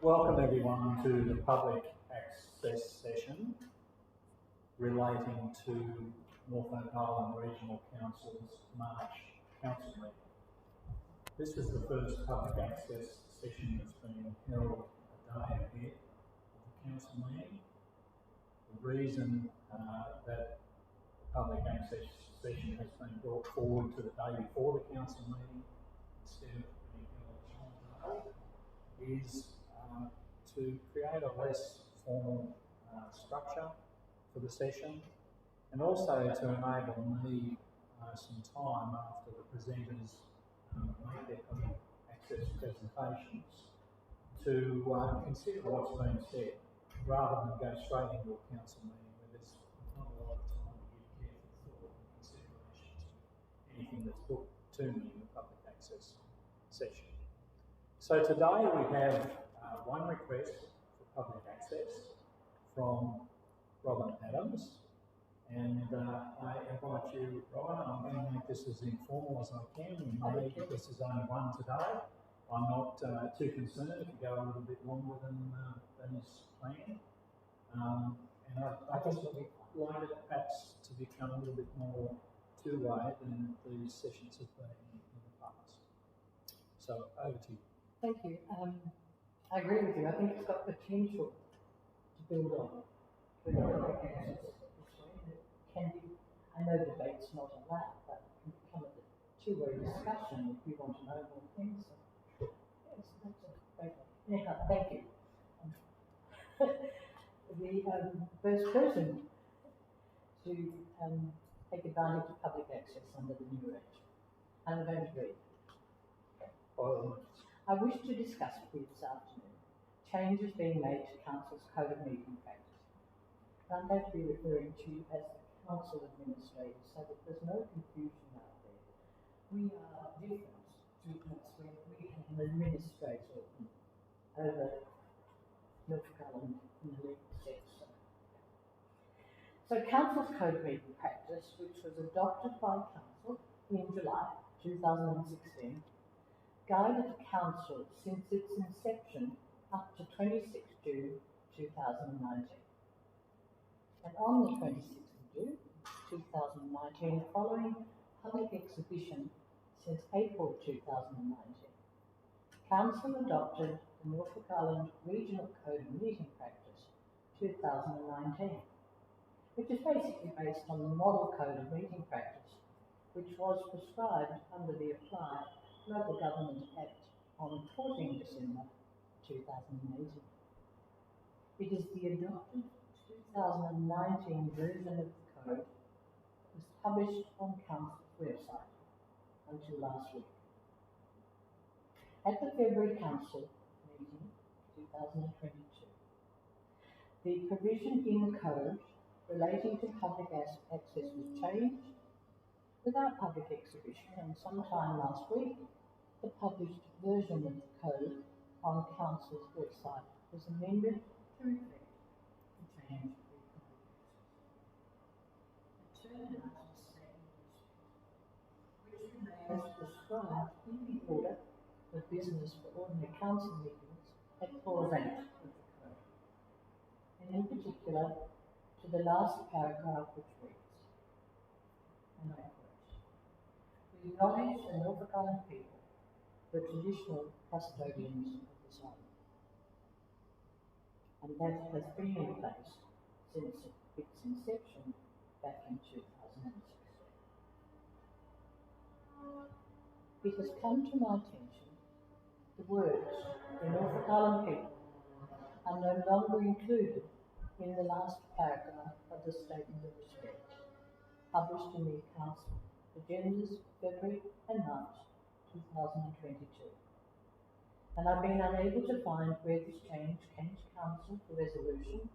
Welcome everyone to the public access session relating to Norfolk Island Regional Council's March council meeting. This is the first public access session that's been held a day ahead of the council meeting. The reason that public access session has been brought forward to the day before the council meeting instead of being held today is to create a less formal structure for the session, and also to enable me some time after the presenters make their public access presentations to consider what's been said, rather than go straight into a council meeting where there's not a lot of time to give careful thought and consideration to anything that's put to me in the public access session. So today we have one request for public access from Robin Adams, and I invite you, Robin. I'm going to make this as informal as I can. We may, this is only one today. I'm not too concerned if you go a little bit longer than is planned. And I just would like it perhaps to become a little bit more two-way than these sessions have been in the past. So over to you. Thank you. I agree with you. I think it's got potential to build on. It can be, I know debate's not allowed, but it can become a two-way discussion if you want to know more things. So, yes, that's a great one. Anyhow, thank you. The first person to take advantage of public access under the new arrangement. I'm going to read. I wish to discuss with you this afternoon changes being made to Council's Code of Meeting Practice. I'm going to be referring to you as the Council Administrator so that there's no confusion out there. We are different to elsewhere. We have an administrator over Norfolk Island in the legal sector. So Council's Code of Meeting Practice, which was adopted by Council in July 2016, guided the Council since its inception up to 26 June 2019. And on the 26th of June 2019, following public exhibition since April 2019, Council adopted the Norfolk Island Regional Code of Meeting Practice 2019, which is basically based on the Model Code of Meeting Practice, which was prescribed under the Applied Local Government Act on 14 December 2018. It is the adopted 2019 version of the code that was published on Council's website until last week. At the February Council meeting 2022, the provision in the code relating to public access was changed without public exhibition, and sometime last week the published version of the code on Council's website was amended to reflect the change of the public access. The turnout is statement which remains prescribed in the order of business for ordinary council meetings at clause 8 of the code, and in particular to the last paragraph which reads, and I quote, "We acknowledge the Norfolk Island people, the traditional custodians of this island." And that has been in place since its inception back in 2016. It has come to my attention the words "the Norfolk Island people" are no longer included in the last paragraph of the Statement of Respect, published in the Council agendas February and March 2022. And I've been unable to find where this change came to Council for resolution,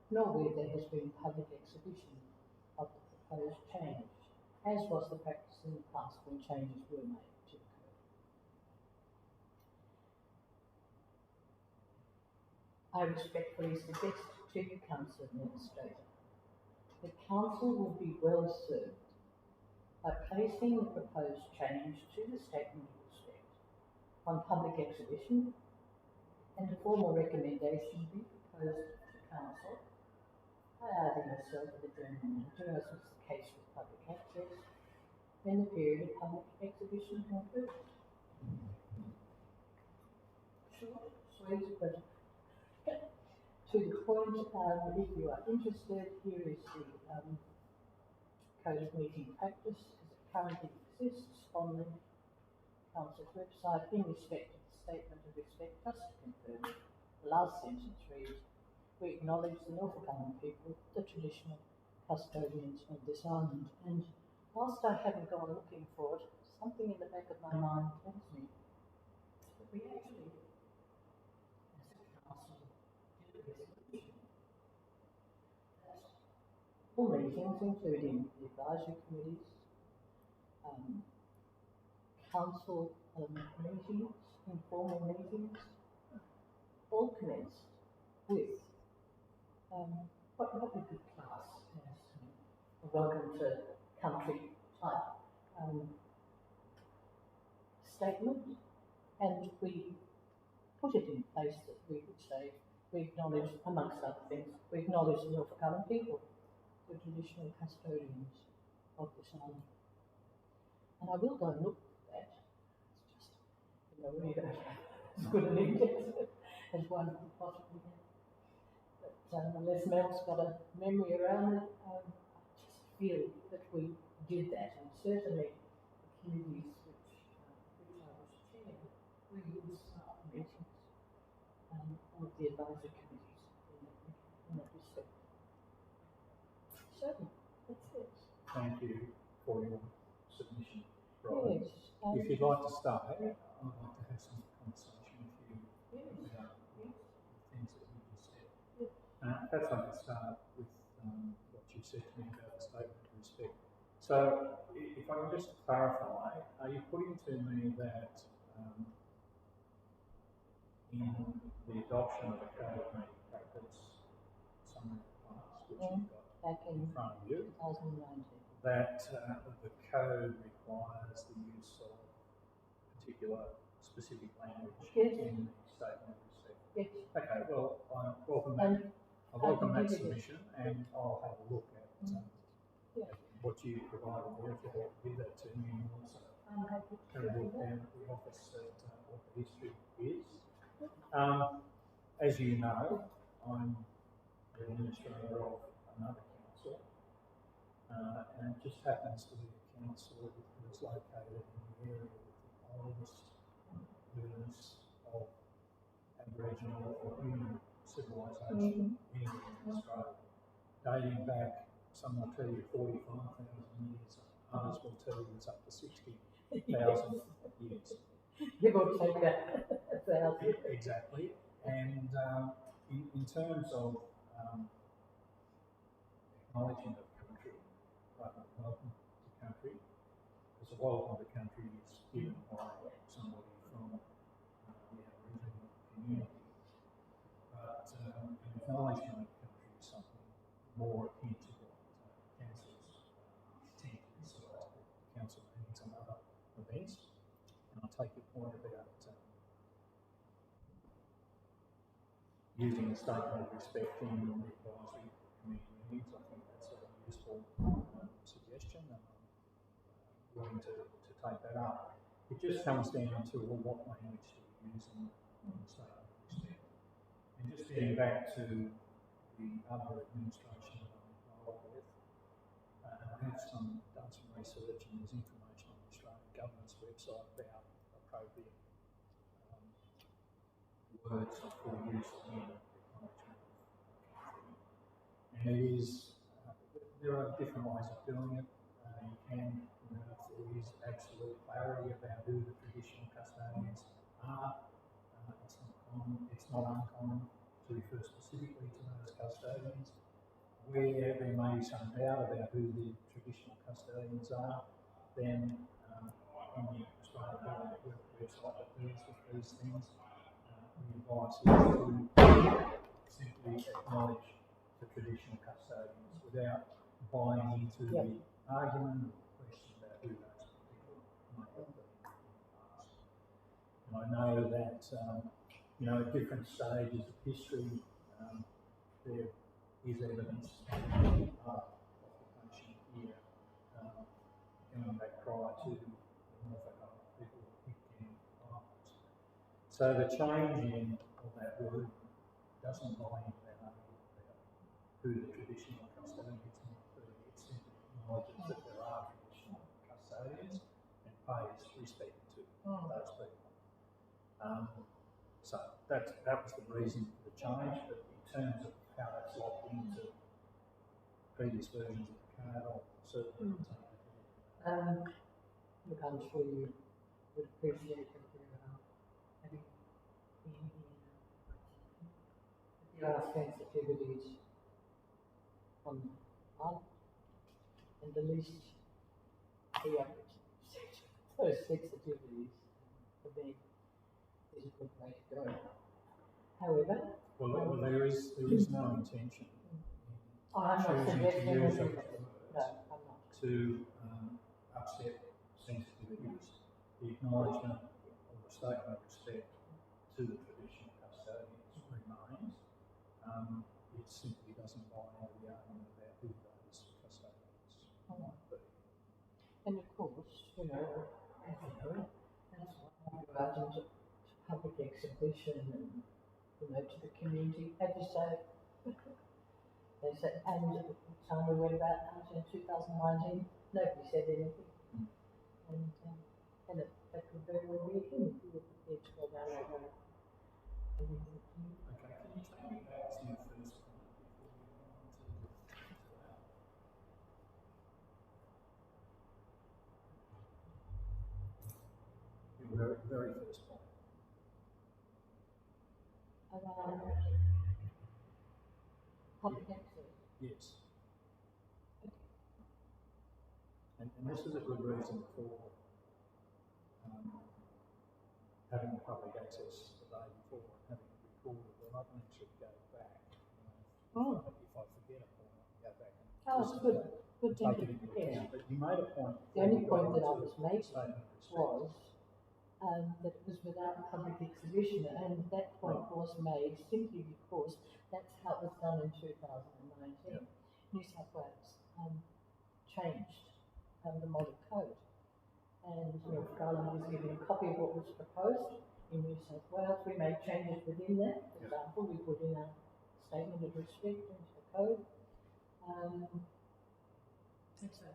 nor where there has been public exhibition of the proposed change, as was the practice in the past when changes were made to the code. I respectfully suggest to you, Council Administrator, the Council will be well served by placing the proposed change to the Statement of Respect on public exhibition and a formal recommendation be proposed to Council by adding yourself to the General Manager, as was the case with public access, when the period of public exhibition concludes. Short, sweet, but to the point, if you are interested, here is the Code of Meeting Practice as it currently exists on the Council's website in respect of the statement of respect. Just to confirm, the last sentence reads, we acknowledge the Norfolk Island people, the traditional custodians of this island. And whilst I haven't gone looking for it, something in the back of my mind tells me that we actually, as a council, did a resolution that all meetings, including the advisory committees, council meetings, informal meetings, all commenced with what we could class as a welcome to country type statement, and we put it in place that we would say we acknowledge, amongst other things, we acknowledge the Norfolk Island people, the traditional custodians of this island. And I will go and look at that. It's just, you know, we don't have as good an index as one could possibly have. But unless Mel's got a memory around it, I just feel that we did that, and certainly the committees which I was chairing, we would start meetings of the advisory committees in that respect. So, that's it. Thank you for your submission. Yes. If you'd like to start, I'd like to have some conversation with you about the things that you just said. Perhaps I could start with what you said to me about the statement of respect. So, if I can just clarify, are you putting to me that in the adoption of a code of meeting practice summary class, which you've got back in front of you, 2019. that the code requires the use of particular specific language in the statement of respect? Yes. Okay, well, I welcome that submission, and I'll have a look at what you provided there. If you'll give that to me, and also have a look down at the office at what the history is. As you know, I'm the administrator of another council, and it just happens to be a council that is located in the area with the oldest ruins of Aboriginal or human civilisation anywhere in Australia, dating back, some will tell you 45,000 years, others will tell you it's up to 60,000 years. Give or take that. Exactly. And in terms of acknowledging of country, welcome to country, because a welcome to country is given by somebody from the Aboriginal community. But an acknowledgement of country is something more akin to what councils tend to decide at council meetings and other events. And I take your point about using a statement of respect in the advisory committee meetings. I think that's a useful suggestion, and I'm willing to take that up. It just comes down to, well, what language do we use in the statement of respect? And just getting back to the other administration that I'm involved with, I have done some research, and there's information on the Australian Government's website about appropriate words for use in acknowledgement of country. And it is, there are different ways of doing it. You can, if there is absolute clarity about who the traditional custodians are, it's not uncommon to refer specifically to those custodians. Where there may be some doubt about who the traditional custodians are, then on the Australian Government website that deals with these things, the advice is to simply acknowledge the traditional custodians without buying into the argument or question about who those people may have been in the past. And I know that you know, at different stages of history, there is evidence of occupation here, going back prior to the Norfolk Island people getting islands. So the change in all that word doesn't buy into that argument about who the traditional custodians might be. It simply acknowledges that there are traditional custodians and pays respect to those people. So that was the reason for the change, but in terms of how that's locked into previous versions of the code, I'll certainly take it. Look, I'm sure you would appreciate that having been here, there are sensitivities on one, and the least those sensitivities for me is a good way to go. However, well, there is no intention I'm not choosing to suggesting use that those no, words I'm not. to upset sensitivities. The acknowledgement or the statement of respect to the traditional custodians remains. It simply doesn't buy into the argument about who those custodians might be. And of course, you know, as you know, that's why you go out into public exhibition and, you know, to the community. As you say, they said, and at the time we went out in 2019, nobody said anything. And that could very well be again if you were prepared to go down that road. Okay, can you take me back to your first point before we go on to that? Your very first point. Public access. Yes. And this is a good reason for having the public access the day before and having it recorded. But I can actually go back. If I forget a point, I can go back and It's good. Good take it thinking. into Yes. account. But you made a point. The only before point we that got I on was to making statement of respect. was that it was without public exhibition, and that point was made simply because that's how it was done in 2019. New South Wales changed the model code, and Garland was given a copy of what was proposed in New South Wales. We made changes within that. For example, we put in a statement of respect into the code. It's a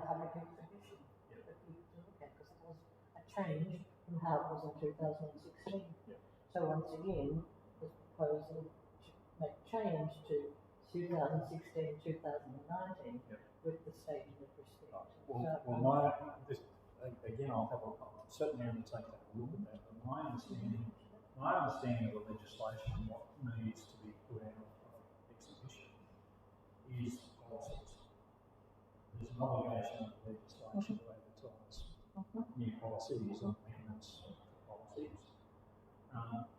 public exhibition for people to look at, because it was a change from how it was in 2016. So once again, the proposal to make change to 2016, 2019 with the statement of respect. Again, I'll certainly undertake that a little bit, but my understanding of the legislation and what needs to be put out of exhibition is policies. There's an obligation of legislation to advertise new policies and amendments to policies.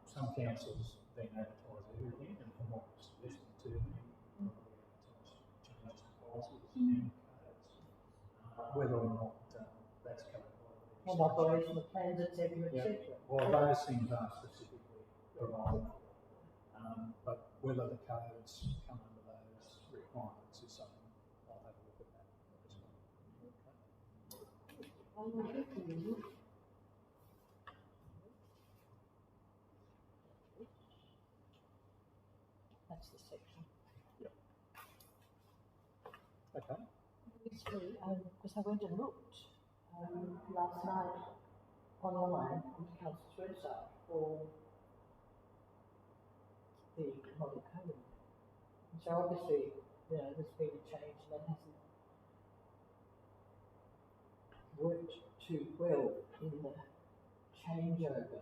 Some councils then advertise everything, and from what was listening to me, probably advertise changes to policies and codes. Whether or not that's covered by the legislation. And operational plans, etc., etc. Well, those things are specifically provided for. But whether the codes come under those requirements is something I'll have a look at that as well. That's the section. Okay. Because I went and looked last night online on the council's website for the model code. And so obviously, there's been a change that hasn't worked too well in the changeover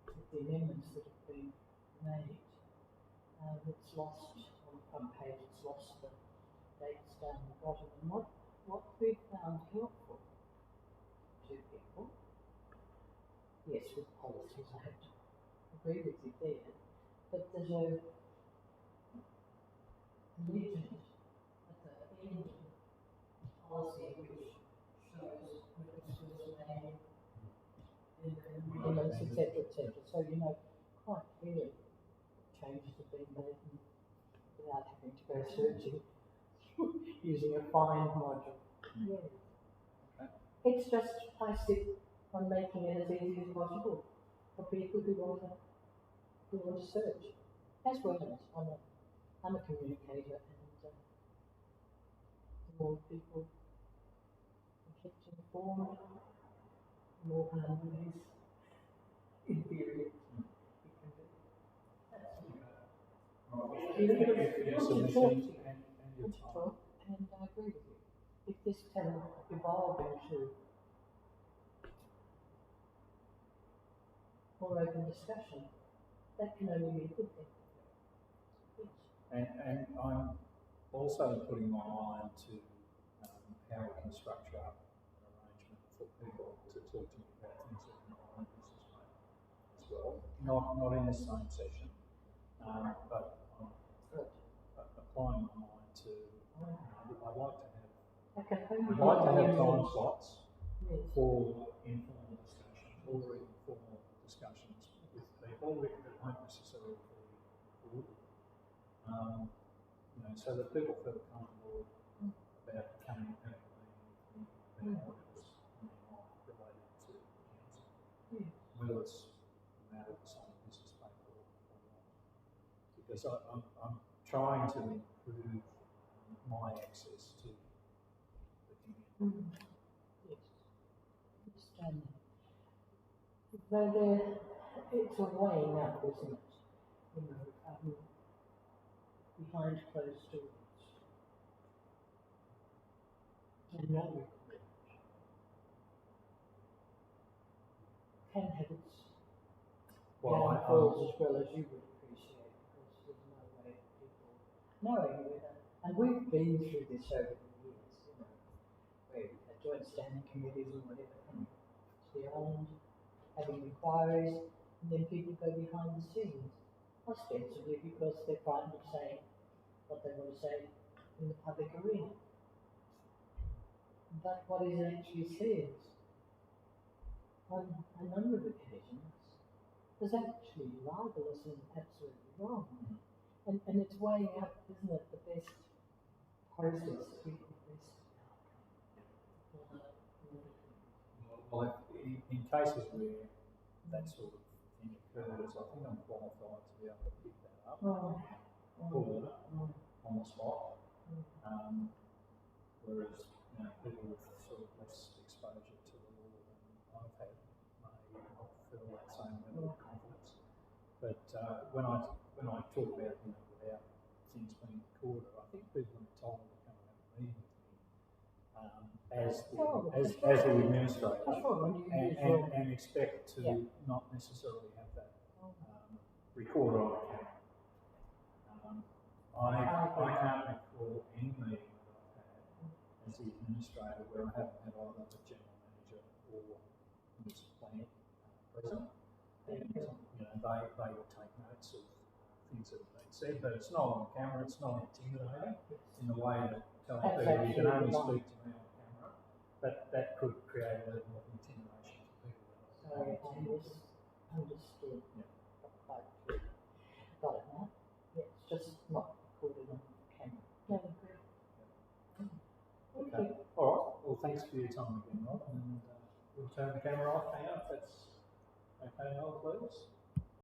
with the amendments that have been made. It's lost on the front page, it's lost the dates down the bottom. And what we found helpful to people, yes, with policies, I have to agree with you there, but there's a legend at the end of the policy which shows when this was made in the documents, etc. So, you know, quite clearly changes have been made without having to go searching using a find module. Yeah. Okay. It's just placed it on making it as easy as possible for people who want to search. As well as I'm a communicator, and the more people are kept informed, the more harmonious, in theory, it can be. Your submission and your time. And I agree with you. If this can evolve into more open discussion, that can only be a good thing. Yes. And I'm also putting my mind to how we can structure up an arrangement for people to talk to me about things that are not on business plan as well. Not in the same session, but I'm applying my mind to. I'd like to have time slots for informal discussion or informal discussions with people that won't necessarily be good. You know, so that people feel comfortable about coming and having about whatever's related to council, whether it's a matter of some business paper or not. Because I'm trying to improve my access to the community. Yes, understand that. Though it's a weighing up, isn't it? You know, behind closed doors. And no recording can have its downfalls as well as you would appreciate, because there's no way of people knowing whether, and we've been through this over the years, you know, where we've had joint standing committees and whatever, and it's beyond having inquiries, and then people go behind the scenes, ostensibly because they're frightened of saying what they want to say in the public arena. But what is actually said on a number of occasions is actually libelous and absolutely wrong. And it's weighing out, isn't it, the best process to get the best outcome. Well, in cases where that sort of thing occurs, I think I'm qualified to be able to pick that up, pull it on the spot. Whereas, you know, people with sort of less exposure to the law than I've had may not feel that same level of confidence. But when I talk about, you know, without things being recorded, I think people are entitled to come and have a meeting with me as the administrator and expect to not necessarily have that recorded on a camera. I can't recall any meeting that I've had as the administrator where I haven't had either the general manager or municipal planning present. And you know, they will take notes of things that have been said, but it's not on camera, it's not intimidating in the way that telling people you can only speak to me on camera. But that could create a level of intimidation for people. Understood. Yeah. Quite true. Got it now? Yeah, it's just not recorded on camera. Yeah, great. Okay. All right. Well, thanks for your time again, Rob. And we'll turn the camera off now if that's okay, Noel, please.